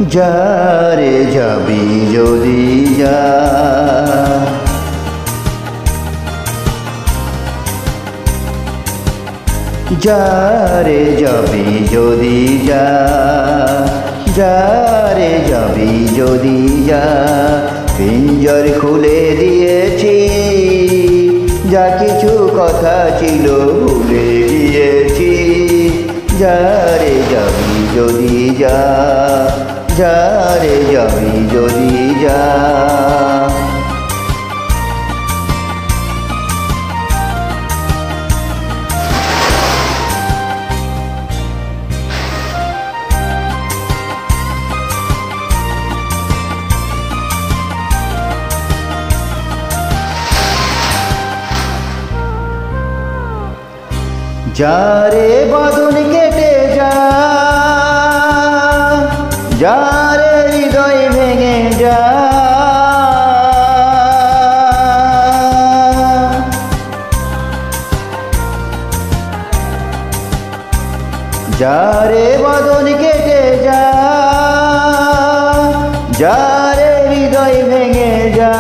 যারে যাবি যদি যা, যারে যাবি যদি যা, যারে যাবি যদি যা। পিঞ্জর খুলে দিয়েছি, যা কিছু কথা ছিল ভুলে গিয়েছি। যারে যাবি যদি যা, যারে যাবি যদি যা। যারে বাঁধন কেটে যা, যারে হৃদয় ভেঙে যা। যারে বাঁধন কেটে যা, যারে হৃদয় ভেঙে যা।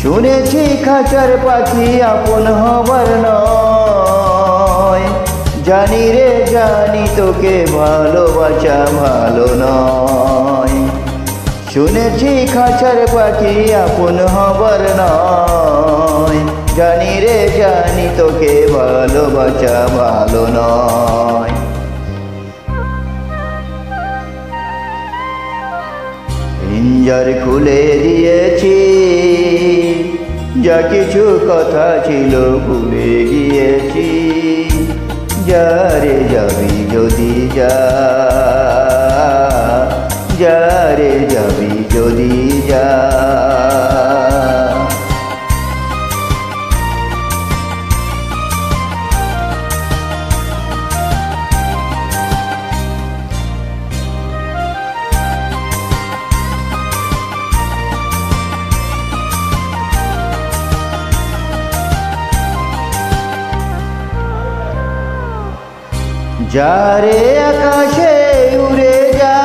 শুনেছি খাঁচার পাখি আপন হবার নয়, জানি রে জানি তোকে ভালোবাসা ভালো নয়। শুনেছি খাঁচার পাখি আপন হবার নয়, জানি রে জানি তোকে ভালোবাসা ভালো নয়। পিঞ্জর খুলে দিয়েছি, যা কিছু কথা ছিল ভুলে গিয়েছি। যারে যাবি যদি যা, যারে যাবি যদি যা। যারে আকাশে উড়ে যা,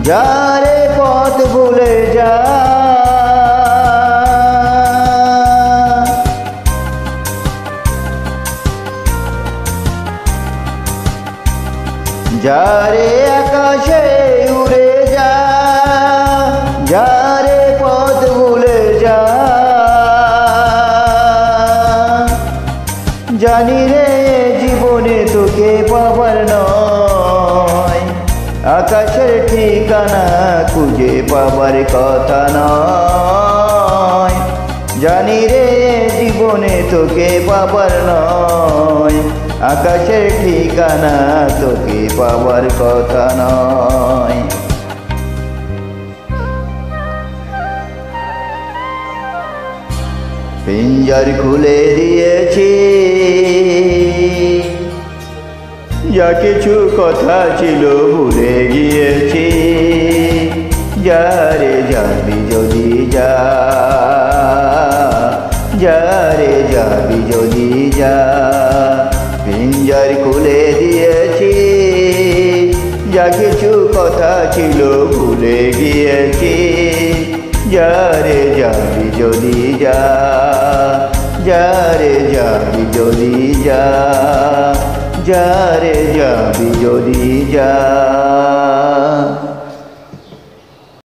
যারে পথ ভুলে যা। যারে আকাশে উড়ে যা, যারে পথ ভুলে যা। জানি রে জীবনে তোকে পাবার নয়, আকাশের ঠিকানা খুঁজে পাবার কথা নয়। জানি রে জীবনে তোকে পাবার নয়, আকাশের ঠিকানা তোকে পাবার কথা নয়। পিঞ্জর খুলে দিয়েছি, যা কিছু কথা ছিল ভুলে গিয়েছি। যারে যাবি যদি যা, যারে যাবি যদি যা। পিঞ্জর খুলে দিয়েছি, যা কিছু কথা ছিল ভুলে গিয়েছি। যারে যাবি যদি যা, যারে যাবি যদি যা। যারে যাবি যদি যা।